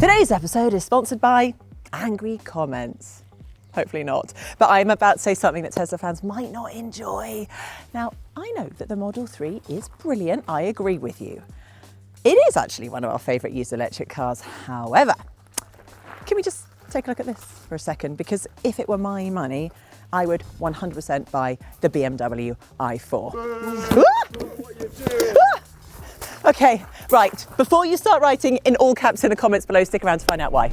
Today's episode is sponsored by angry comments. Hopefully not, but I'm about to say something that Tesla fans might not enjoy. Now, I know that the Model 3 is brilliant, I agree with you. It is actually one of our favourite used electric cars. However, can we just take a look at this for a second? Because if it were my money, I would 100% buy the BMW i4. Okay, right, before you start writing in all caps in the comments below, stick around to find out why.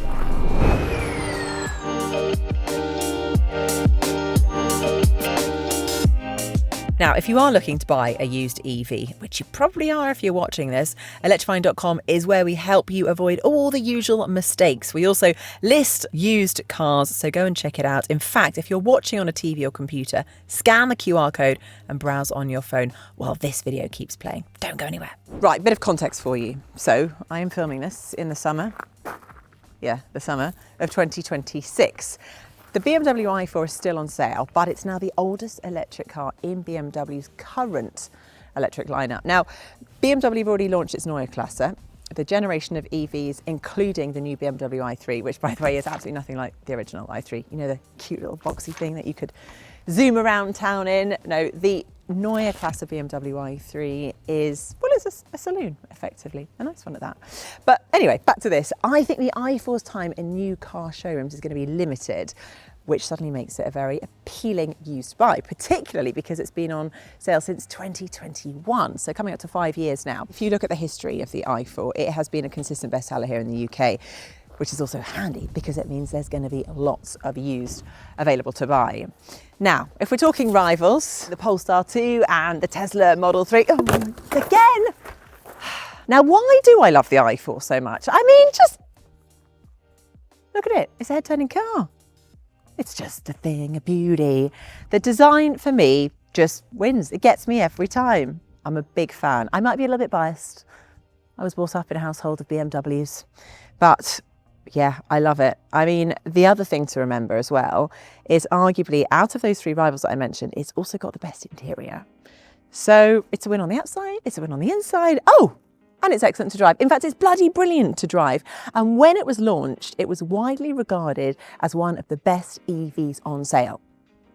Now, if you are looking to buy a used EV, which you probably are if you're watching this, electrifying.com is where we help you avoid all the usual mistakes. We also list used cars, so go and check it out. In fact, if you're watching on a TV or computer, scan the QR code and browse on your phone while this video keeps playing. Don't go anywhere. Right, bit of context for you. So, I am filming this in the summer of 2026. The BMW i4 is still on sale, but it's now the oldest electric car in BMW's current electric lineup. Now, BMW have already launched its Neue Klasse, the generation of EVs, including the new BMW i3, which, by the way, is absolutely nothing like the original i3. You know, the cute little boxy thing that you could zoom around town in? No, the Neue Klasse BMW i3 is, well, it's a saloon, effectively. A nice one at that. But anyway, back to this. I think the i4's time in new car showrooms is going to be limited, which suddenly makes it a very appealing used buy, particularly because it's been on sale since 2021, so coming up to 5 years now. If you look at the history of the i4, it has been a consistent bestseller here in the UK, which is also handy because it means there's going to be lots of used available to buy. Now, if we're talking rivals, the Polestar 2 and the Tesla Model 3, again! Now, why do I love the i4 so much? I mean, just look at it, it's a head-turning car. It's just a thing, a beauty. The design for me just wins. It gets me every time. I'm a big fan. I might be a little bit biased. I was brought up in a household of BMWs, but yeah, I love it. I mean, the other thing to remember as well is arguably out of those three rivals that I mentioned, it's also got the best interior. So it's a win on the outside, it's a win on the inside. Oh, and it's excellent to drive. In fact, it's bloody brilliant to drive. And when it was launched, it was widely regarded as one of the best EVs on sale.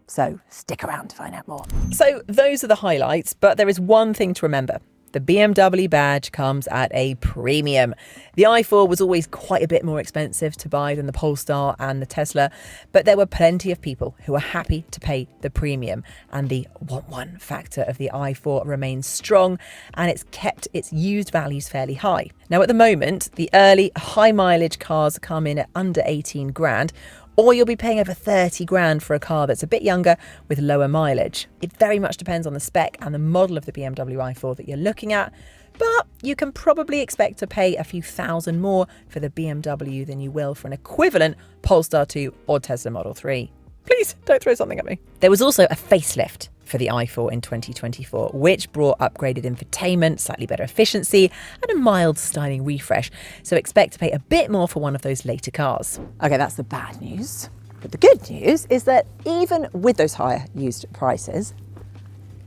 So stick around to find out more. So those are the highlights, but there is one thing to remember. The BMW badge comes at a premium. The i4 was always quite a bit more expensive to buy than the Polestar and the Tesla, but there were plenty of people who were happy to pay the premium, and the want one factor of the i4 remains strong, and it's kept its used values fairly high. Now, at the moment, the early high mileage cars come in at under 18 grand, or you'll be paying over 30 grand for a car that's a bit younger with lower mileage. It very much depends on the spec and the model of the BMW i4 that you're looking at, but you can probably expect to pay a few thousand more for the BMW than you will for an equivalent Polestar 2 or Tesla Model 3. Please don't throw something at me. There was also a facelift for the i4 in 2024, which brought upgraded infotainment, slightly better efficiency, and a mild styling refresh. So expect to pay a bit more for one of those later cars. Okay, that's the bad news. But the good news is that even with those higher used prices,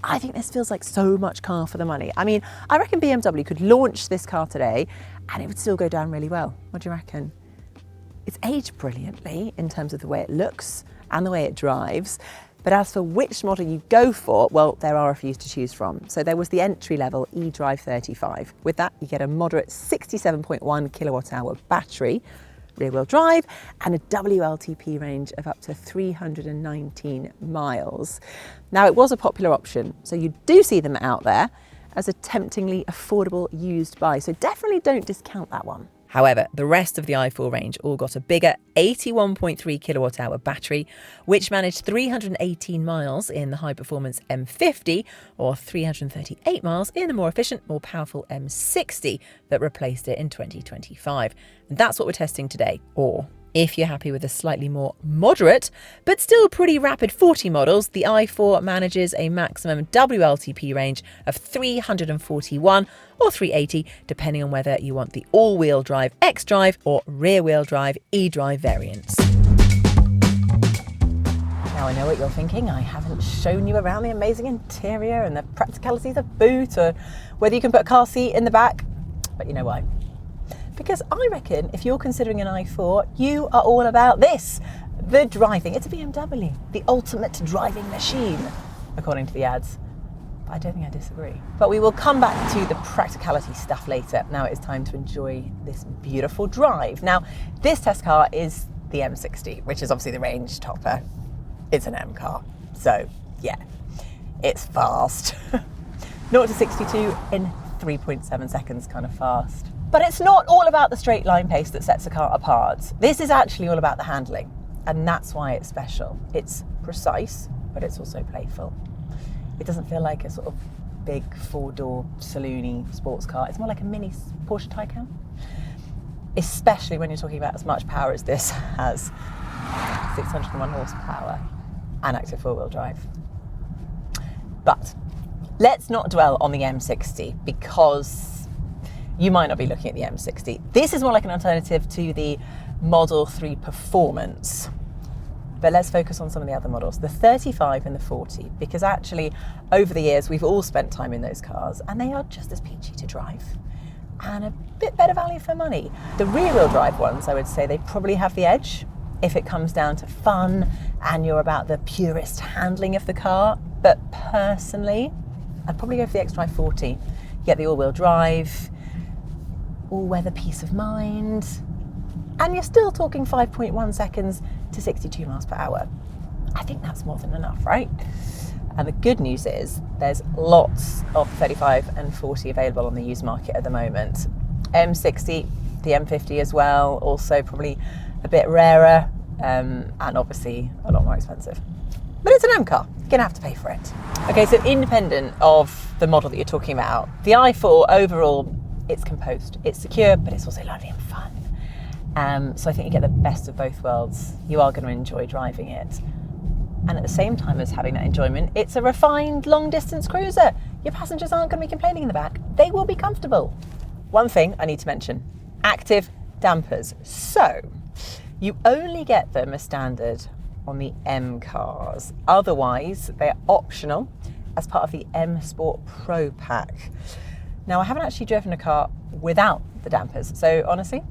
I think this feels like so much car for the money. I mean, I reckon BMW could launch this car today and it would still go down really well. What do you reckon? It's aged brilliantly in terms of the way it looks and the way it drives. But as for which model you go for, well, there are a few to choose from. So there was the entry-level eDrive 35. With that, you get a moderate 67.1 kilowatt-hour battery, rear-wheel drive, and a WLTP range of up to 319 miles. Now, it was a popular option, so you do see them out there as a temptingly affordable used buy. So definitely don't discount that one. However, the rest of the i4 range all got a bigger 81.3 kilowatt-hour battery, which managed 318 miles in the high-performance M50 or 338 miles in the more efficient, more powerful M60 that replaced it in 2025. And that's what we're testing today. Or if you're happy with a slightly more moderate, but still pretty rapid 40 models, the i4 manages a maximum WLTP range of 341 or 380, depending on whether you want the all-wheel drive xDrive or rear-wheel drive eDrive variants. Now I know what you're thinking. I haven't shown you around the amazing interior and the practicalities of boot, or whether you can put a car seat in the back, but you know why. Because I reckon if you're considering an i4, you are all about this, the driving. It's a BMW, the ultimate driving machine, according to the ads. But I don't think I disagree. But we will come back to the practicality stuff later. Now it is time to enjoy this beautiful drive. Now, this test car is the M60, which is obviously the range topper. It's an M car. So, yeah, it's fast. 0 to 62 in 3.7 seconds, kind of fast. But it's not all about the straight line pace that sets a car apart. This is actually all about the handling, and that's why it's special. It's precise, but it's also playful. It doesn't feel like a sort of big four-door saloony sports car. It's more like a mini Porsche Taycan, especially when you're talking about as much power as this has. 601 horsepower and active four-wheel drive. But let's not dwell on the M60 because you might not be looking at the M60. This is more like an alternative to the Model 3 Performance. But let's focus on some of the other models, the 35 and the 40, because actually over the years we've all spent time in those cars and they are just as peachy to drive and a bit better value for money. The rear-wheel drive ones, I would say they probably have the edge if it comes down to fun and you're about the purest handling of the car. But personally, I'd probably go for the xDrive 40. You get the all-wheel drive, all-weather peace of mind, and you're still talking 5.1 seconds to 62 miles per hour. I think that's more than enough, right? And the good news is there's lots of 35 and 40 available on the used market at the moment. M60, the M50 as well, also probably a bit rarer, and obviously a lot more expensive. But it's an M car, you're gonna have to pay for it. Okay, so independent of the model that you're talking about, the i4 overall, it's composed, it's secure, but it's also lovely and fun. So I think you get the best of both worlds. You are going to enjoy driving it. And at the same time as having that enjoyment, it's a refined long-distance cruiser. Your passengers aren't going to be complaining in the back. They will be comfortable. One thing I need to mention, active dampers. So you only get them as standard on the M cars. Otherwise, they're optional as part of the M Sport Pro pack. Now, I haven't actually driven a car without the dampers, so honestly,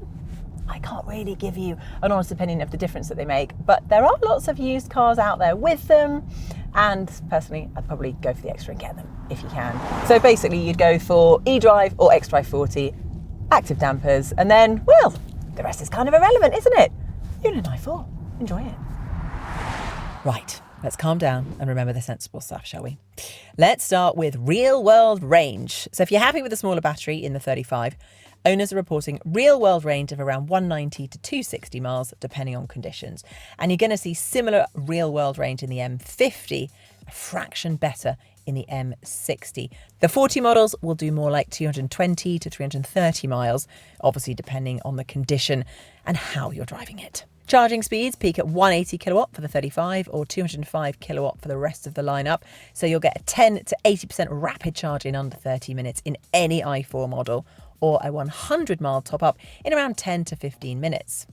I can't really give you an honest opinion of the difference that they make, but there are lots of used cars out there with them, and personally, I'd probably go for the extra and get them if you can. So basically, you'd go for eDrive or xDrive 40, active dampers, and then, well, the rest is kind of irrelevant, isn't it? You're in an i4. Enjoy it. Right. Let's calm down and remember the sensible stuff, shall we? Let's start with real-world range. So if you're happy with a smaller battery in the 35, owners are reporting real-world range of around 190 to 260 miles, depending on conditions. And you're going to see similar real-world range in the M50, a fraction better in the M60. The 40 models will do more like 220 to 330 miles, obviously depending on the condition and how you're driving it. Charging speeds peak at 180 kilowatt for the 35 or 205 kilowatt for the rest of the lineup. So you'll get a 10 to 80% rapid charge in under 30 minutes in any i4 model, or a 100 mile top up in around 10 to 15 minutes.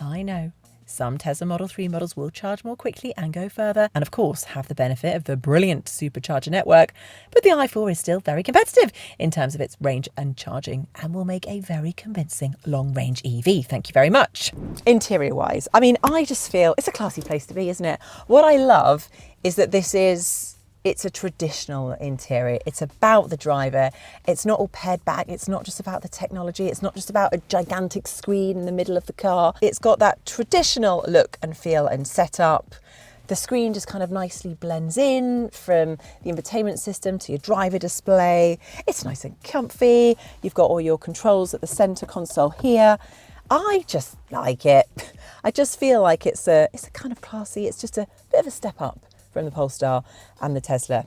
I know, some Tesla Model 3 models will charge more quickly and go further, and of course have the benefit of the brilliant supercharger network, but the i4 is still very competitive in terms of its range and charging, and will make a very convincing long-range EV. Thank you very much. Interior-wise, I mean, I just feel it's a classy place to be, isn't it? What I love is that it's a traditional interior. It's about the driver. It's not all pared back. It's not just about the technology. It's not just about a gigantic screen in the middle of the car. It's got that traditional look and feel and setup. The screen just kind of nicely blends in from the infotainment system to your driver display. It's nice and comfy. You've got all your controls at the center console here. I just like it. I just feel like it's a kind of classy. It's just a bit of a step up from the Polestar and the Tesla.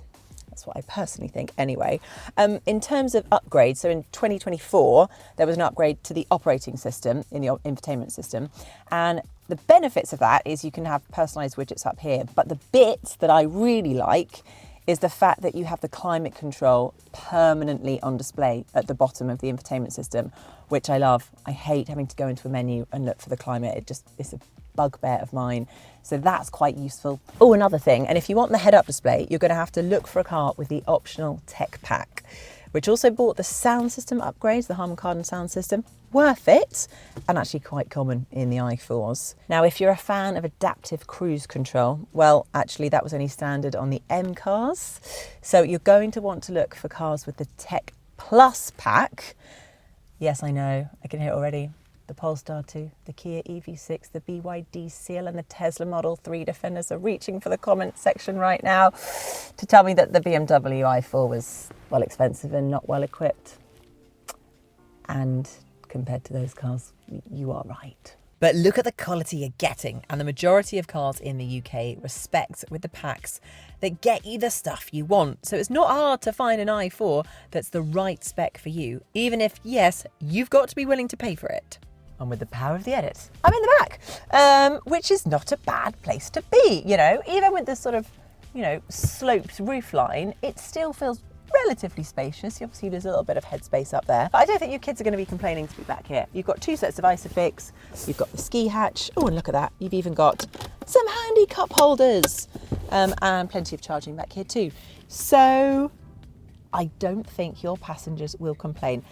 That's what I personally think anyway. In terms of upgrades, so in 2024, there was an upgrade to the operating system in the infotainment system. And the benefits of that is you can have personalized widgets up here. But the bit that I really like is the fact that you have the climate control permanently on display at the bottom of the infotainment system, which I love. I hate having to go into a menu and look for the climate. It's a bugbear of mine. So that's quite useful. Oh, another thing, and if you want the head-up display, you're going to have to look for a car with the optional tech pack, which also bought the sound system upgrades, the Harman Kardon sound system. Worth it, and actually quite common in the i4s. Now, if you're a fan of adaptive cruise control, well, actually that was only standard on the M cars. So you're going to want to look for cars with the Tech Plus pack. Yes, I know, I can hear it already. The Polestar 2, the Kia EV6, the BYD Seal and the Tesla Model 3 Defenders are reaching for the comment section right now to tell me that the BMW i4 was, well, expensive and not well equipped. And compared to those cars, you are right. But look at the quality you're getting, and the majority of cars in the UK respect with the packs that get you the stuff you want. So it's not hard to find an i4 that's the right spec for you, even if, yes, you've got to be willing to pay for it. And with the power of the edit, I'm in the back, which is not a bad place to be, you know. Even with this sort of, you know, sloped roofline, it still feels relatively spacious. Obviously there's a little bit of headspace up there, but I don't think your kids are going to be complaining to be back here. You've got 2 sets of Isofix, you've got the ski hatch, oh, and look at that, you've even got some handy cup holders, and plenty of charging back here too. So I don't think your passengers will complain.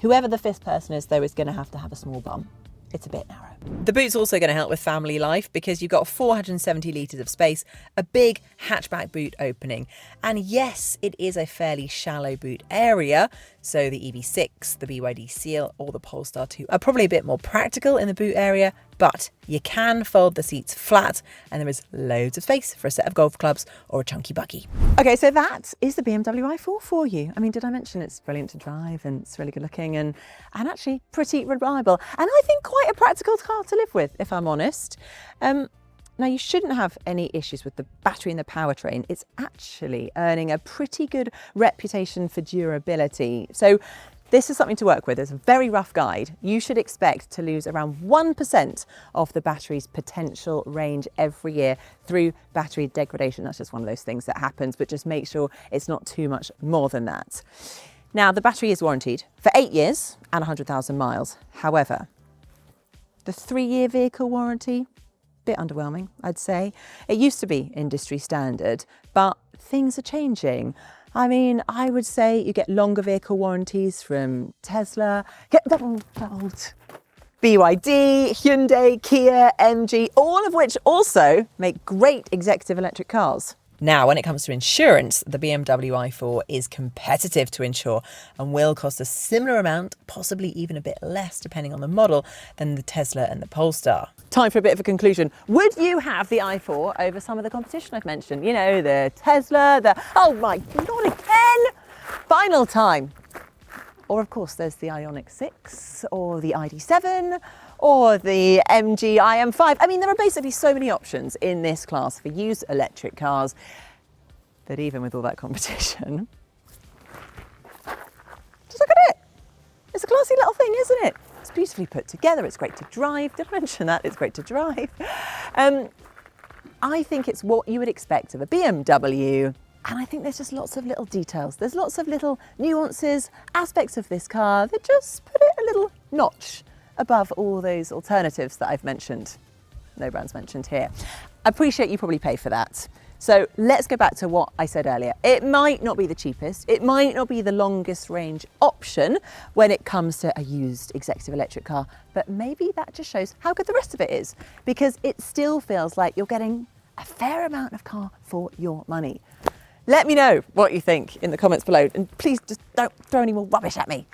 Whoever the 5th person is, though, is going to have a small bum. It's a bit narrow. The boot's also going to help with family life because you've got 470 litres of space, a big hatchback boot opening. And yes, it is a fairly shallow boot area. So the EV6, the BYD Seal or the Polestar 2 are probably a bit more practical in the boot area, but you can fold the seats flat and there is loads of space for a set of golf clubs or a chunky buggy. Okay, so that is the BMW i4 for you. I mean, did I mention it's brilliant to drive and it's really good looking and actually pretty reliable. And I think quite a practical car to live with, if I'm honest. Now, you shouldn't have any issues with the battery and the powertrain. It's actually earning a pretty good reputation for durability. So this is something to work with. It's a very rough guide. You should expect to lose around 1% of the battery's potential range every year through battery degradation. That's just one of those things that happens, but just make sure it's not too much more than that. Now, the battery is warranted for 8 years and 100,000 miles. However, the 3-year vehicle warranty, bit underwhelming, I'd say. It used to be industry standard, but things are changing. I mean, I would say you get longer vehicle warranties from Tesla, BYD, Hyundai, Kia, MG, all of which also make great executive electric cars. Now, when it comes to insurance, the BMW i4 is competitive to insure and will cost a similar amount, possibly even a bit less depending on the model, than the Tesla and the Polestar. Time for a bit of a conclusion. Would you have the i4 over some of the competition I've mentioned? You know, the Tesla, oh my God, not again! Final time. Or of course, there's the Ioniq 6 or the ID7 or the MG IM5. I mean, there are basically so many options in this class for used electric cars that even with all that competition, just look at it. It's a classy little thing, isn't it? It's beautifully put together. It's great to drive. Did I mention that? It's great to drive. I think it's what you would expect of a BMW. And I think there's just lots of little details. There's lots of little nuances, aspects of this car that just put it a little notch above all those alternatives that I've mentioned. No brands mentioned here. I appreciate you probably pay for that. So let's go back to what I said earlier. It might not be the cheapest. It might not be the longest range option when it comes to a used executive electric car, but maybe that just shows how good the rest of it is, because it still feels like you're getting a fair amount of car for your money. Let me know what you think in the comments below, and please just don't throw any more rubbish at me.